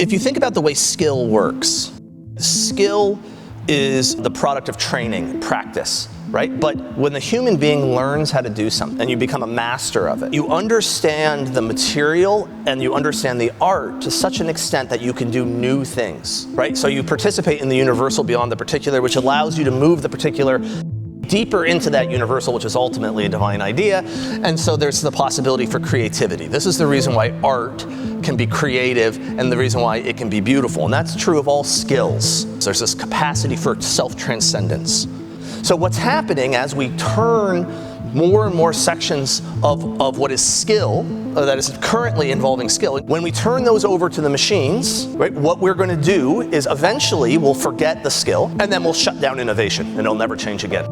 If you think about the way skill works, skill is the product of training, practice, right? But when the human being learns how to do something and you become a master of it, you understand the material and you understand the art to such an extent that you can do new things, right? So you participate in the universal beyond the particular, which allows you to move the particular deeper into that universal, which is ultimately a divine idea. And so there's the possibility for creativity. This is the reason why art can be creative and the reason why it can be beautiful. And that's true of all skills. There's this capacity for self-transcendence. So what's happening as we turn more and more sections of what is skill, that is currently involving skill, when we turn those over to the machines, right, what we're going to do is eventually we'll forget the skill and then we'll shut down innovation and it'll never change again.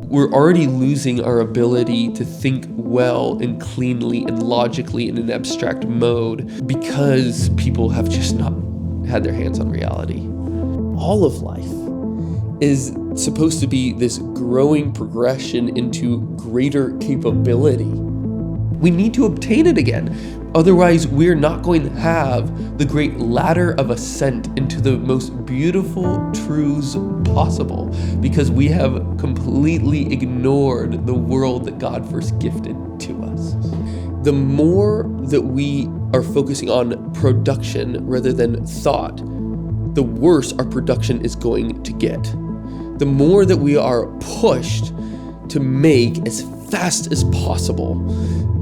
We're already losing our ability to think well and cleanly and logically in an abstract mode because people have just not had their hands on reality. All of life is supposed to be this growing progression into greater capability. We need to obtain it again. Otherwise, we're not going to have the great ladder of ascent into the most beautiful truths possible because we have completely ignored the world that God first gifted to us. The more that we are focusing on production rather than thought, the worse our production is going to get. The more that we are pushed to make as fast as possible,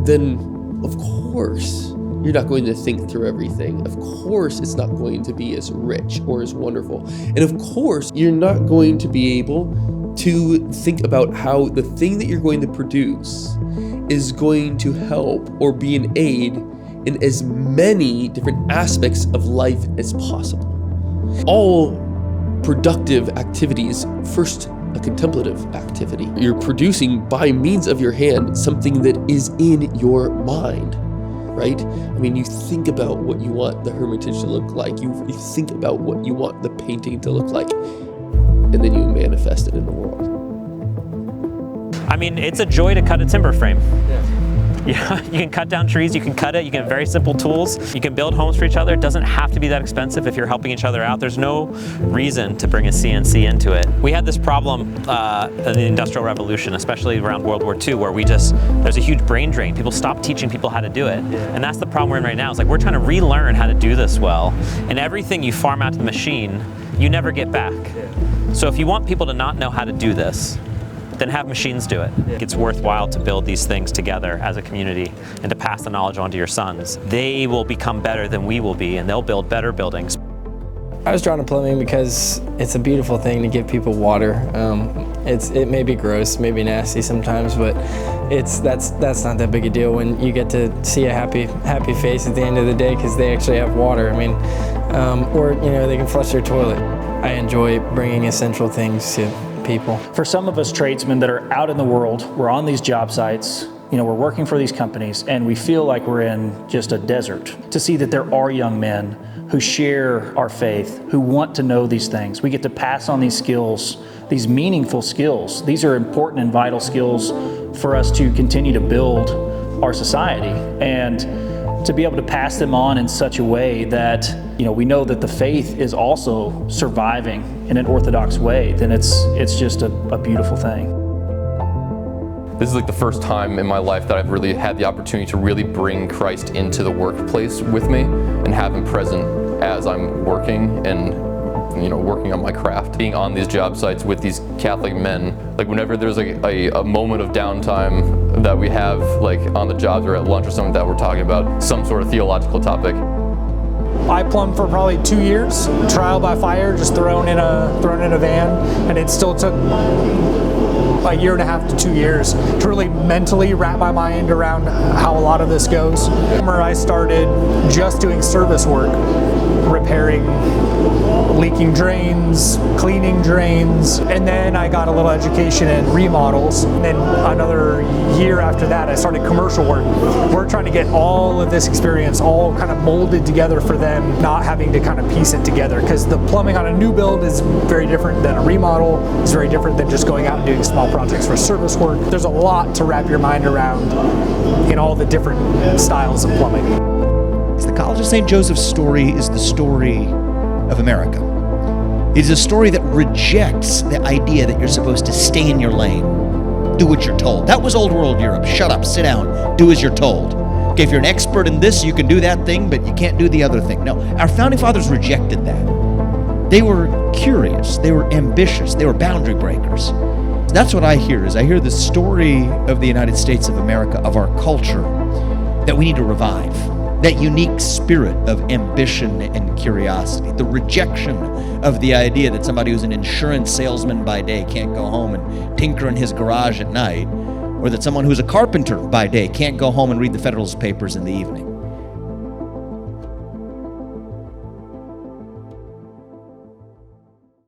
then of course you're not going to think through everything. Of course it's not going to be as rich or as wonderful. And of course you're not going to be able to think about how the thing that you're going to produce is going to help or be an aid in as many different aspects of life as possible. All productive activities, first a contemplative activity. You're producing by means of your hand something that is in your mind, right? I mean, you think about what you want the Hermitage to look like. You think about what you want the painting to look like, and then you manifest it in the world. I mean, it's a joy to cut a timber frame. Yeah, you can cut down trees, you can cut it, you can have very simple tools. You can build homes for each other. It doesn't have to be that expensive if you're helping each other out. There's no reason to bring a CNC into it. We had this problem in the Industrial Revolution, especially around World War II, where there's a huge brain drain. People stopped teaching people how to do it. And that's the problem we're in right now. It's like we're trying to relearn how to do this well. And everything you farm out to the machine, you never get back. So if you want people to not know how to do this, then have machines do it. It's worthwhile to build these things together as a community and to pass the knowledge on to your sons. They will become better than we will be, and they'll build better buildings. I was drawn to plumbing because it's a beautiful thing to give people water. It may be gross, maybe nasty sometimes, but that's not that big a deal when you get to see a happy face at the end of the day because they actually have water. I mean, or they can flush their toilet. I enjoy bringing essential things to people. For some of us tradesmen that are out in the world, we're on these job sites, we're working for these companies, and we feel like we're in just a desert. To see that there are young men who share our faith, who want to know these things. We get to pass on these skills, these meaningful skills. These are important and vital skills for us to continue to build our society, and to be able to pass them on in such a way that we know that the faith is also surviving in an orthodox way, then it's just a beautiful thing. This is like the first time in my life that I've really had the opportunity to really bring Christ into the workplace with me and have him present as I'm working and working on my craft. Being on these job sites with these Catholic men, like whenever there's a moment of downtime that we have like on the jobs or at lunch or something that we're talking about some sort of theological topic. I plumbed for probably 2 years, trial by fire, just thrown in a van, and it still took a year and a half to 2 years to really mentally wrap my mind around how a lot of this goes. I started just doing service work repairing leaking drains, cleaning drains, and then I got a little education in remodels. And then another year after that, I started commercial work. We're trying to get all of this experience all kind of molded together for them, not having to kind of piece it together, because the plumbing on a new build is very different than a remodel. It's very different than just going out and doing small projects for service work. There's a lot to wrap your mind around in all the different styles of plumbing. The College of St. Joseph's story is the story of America. It is a story that rejects the idea that you're supposed to stay in your lane, do what you're told. That was old world Europe. Shut up, sit down, do as you're told. Okay, if you're an expert in this, you can do that thing, but you can't do the other thing. No, our founding fathers rejected that. They were curious, they were ambitious, they were boundary breakers. That's what I hear, is I hear the story of the United States of America, of our culture, that we need to revive. That unique spirit of ambition and curiosity, the rejection of the idea that somebody who's an insurance salesman by day can't go home and tinker in his garage at night, or that someone who's a carpenter by day can't go home and read the Federalist Papers in the evening.